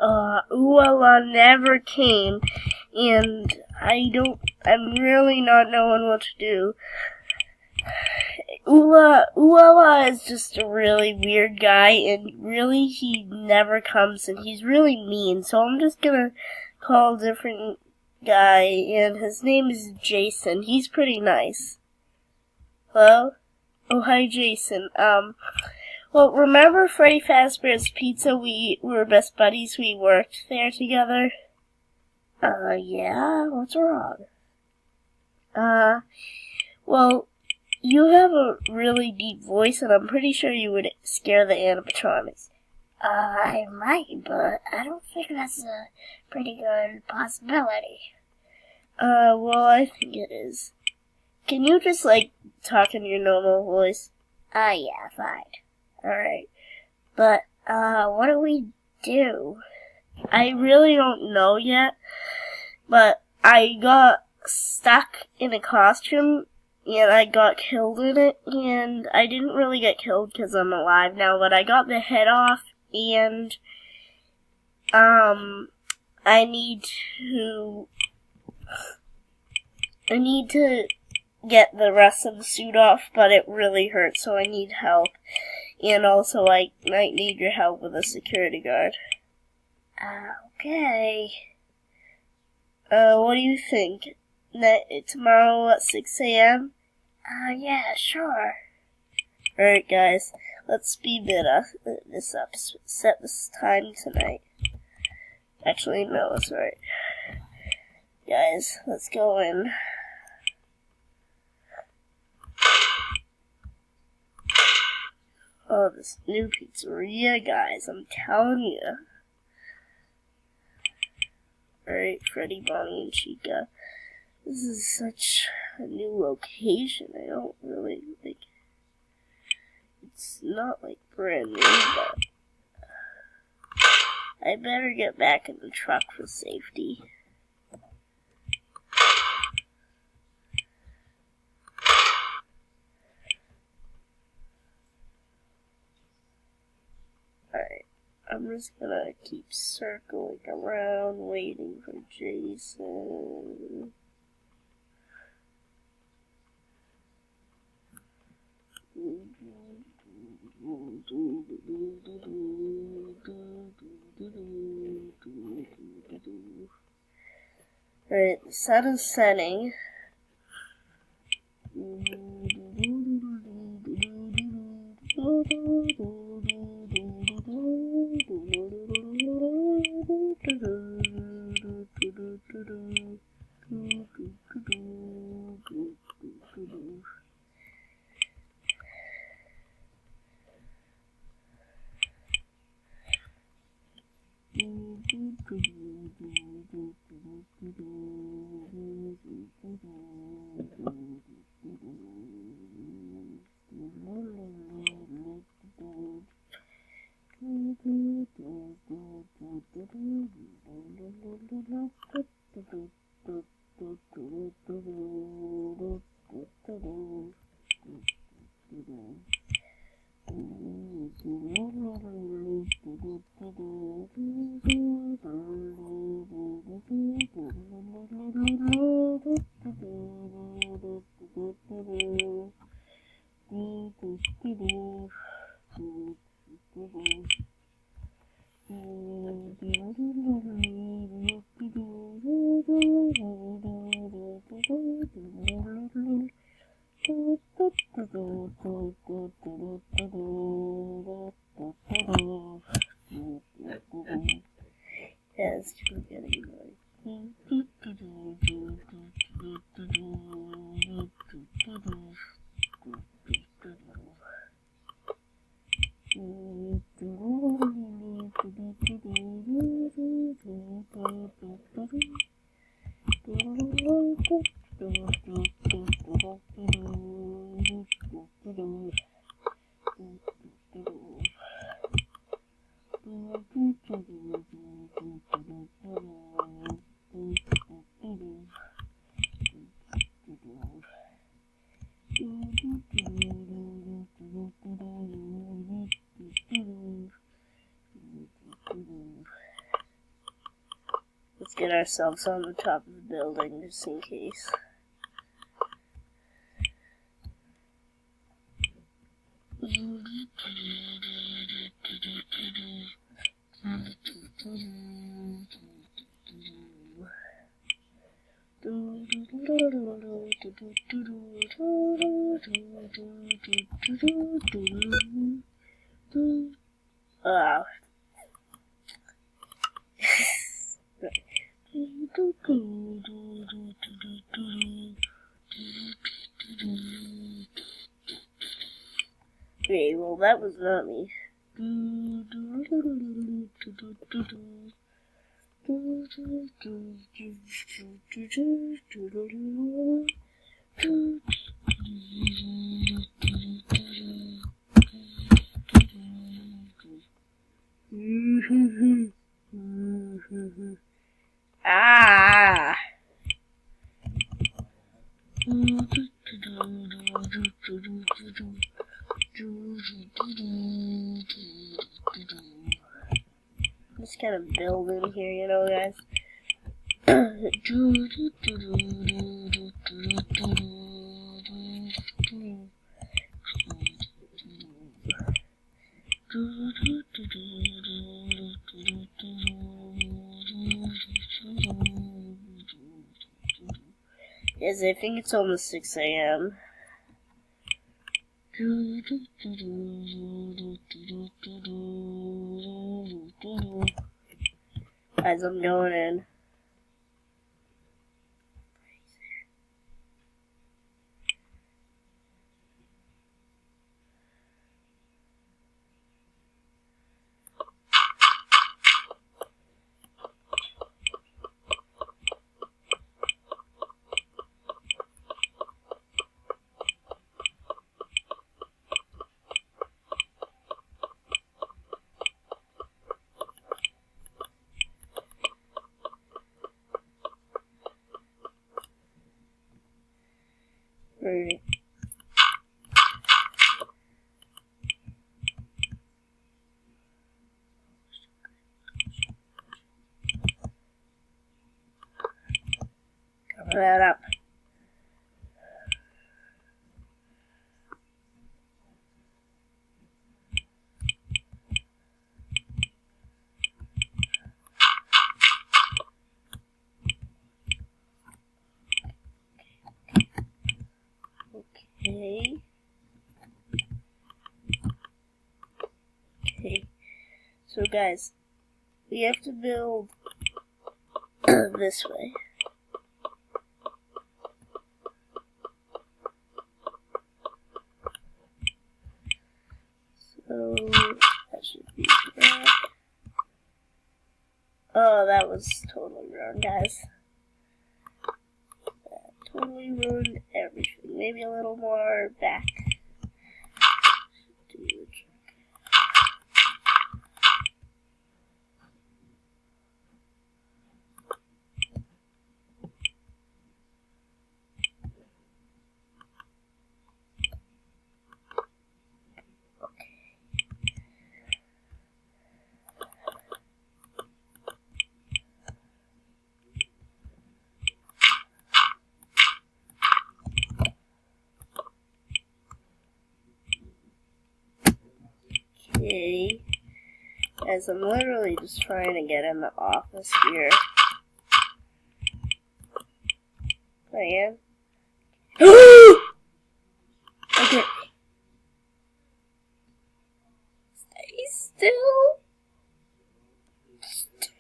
Uala never came, and I'm really not knowing what to do. Uala is just a really weird guy, and really he never comes, and he's really mean, so I'm just gonna call a different guy, and his name is Jason. He's pretty nice. Hello? Oh, hi, Jason. Well, remember Freddy Fazbear's Pizza? We were best buddies. We worked there together. Yeah? What's wrong? Well, you have a really deep voice, and I'm pretty sure you would scare the animatronics. I might, but I don't think that's a pretty good possibility. Well, I think it is. Can you just, talk in your normal voice? Yeah, fine. Alright. But, what do we do? I really don't know yet, but I got stuck in a costume, and I got killed in it, and I didn't really get killed because I'm alive now, but I got the head off, and, I need to get the rest of the suit off, but it really hurts, so I need help. And also, I might need your help with a security guard. Okay. What do you think? Tomorrow at 6 a.m.? Yeah, sure. Alright, guys. Let's speed this up. Set this time tonight. Actually, no, that's right. Guys, let's go in. Oh, this new pizzeria, guys, I'm telling you. Alright, Freddy, Bonnie, and Chica. This is such a new location. I don't really, it's not, brand new, but I better get back in the truck for safety. Alright, I'm just gonna keep circling around, waiting for Jason. Alright, the sun is setting. Yeah, it's getting annoying. Let's get ourselves on the top of the building just in case. Wow. Okay, well that was not me. Ah! Just kind of building here, you know, guys. Yes, I think it's almost 6 a.m. As I'm going in. Right. Cover that up. Okay. Okay. So guys, we have to build this way. So that should be that. Oh, that was totally wrong, guys. That totally ruined everything. Maybe a little more back. Okay, as I'm literally just trying to get in the office here. I am. Okay. Stay still. Stay.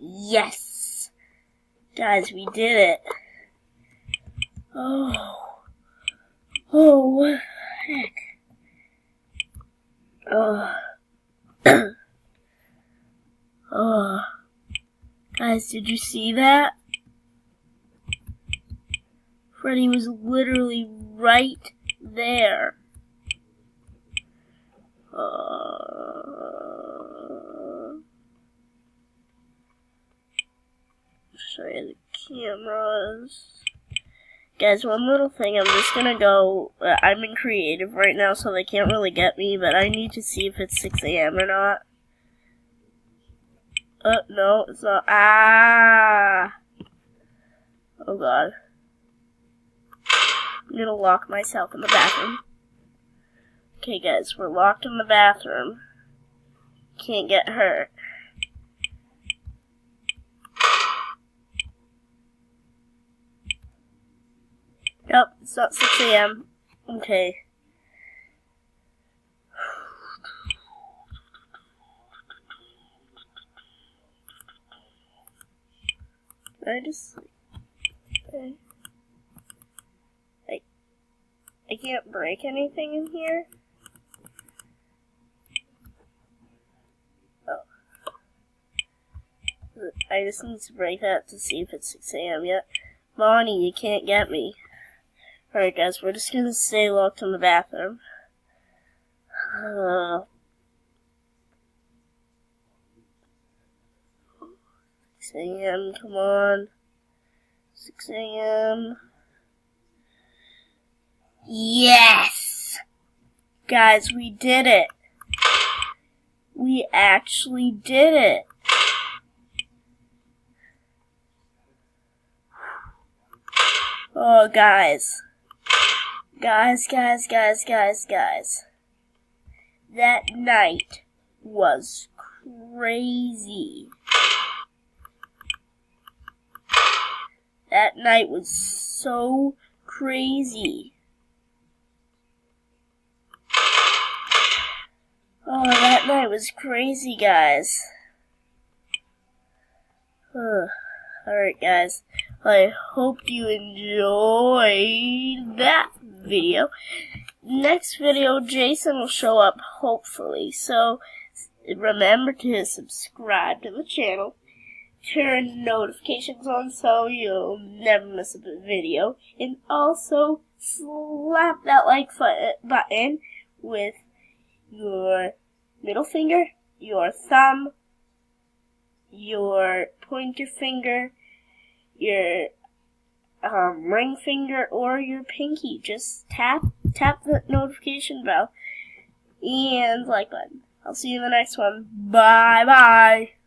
Yes! Guys, we did it. Oh. Oh, what the heck? Oh. Oh. Guys, did you see that? Freddy was literally right there. Show you the cameras. Guys, one little thing, I'm just gonna go, I'm in creative right now, so they can't really get me, but I need to see if it's 6 a.m. or not. No, it's not. Ah! Oh god. I'm gonna lock myself in the bathroom. Okay guys, we're locked in the bathroom. Can't get hurt. Nope, it's not 6 a.m. Okay. Can I just... Okay. I can't break anything in here? Oh. I just need to break that to see if it's 6 a.m. yet. Bonnie, you can't get me. Alright guys, we're just gonna stay locked in the bathroom. 6 a.m., come on. 6 a.m. Yes! Guys, we did it. We actually did it. Oh, guys. Guys. That night was crazy. That night was so crazy. Oh, that night was crazy, guys. Alright, guys. I hope you enjoyed that video. Next video, Jason will show up, hopefully. So, remember to subscribe to the channel. Turn notifications on so you'll never miss a video. And also, slap that like button with your middle finger, your thumb, your pointer finger, your ring finger, or your pinky. Just tap the notification bell and like button. I'll see you in the next one. Bye bye.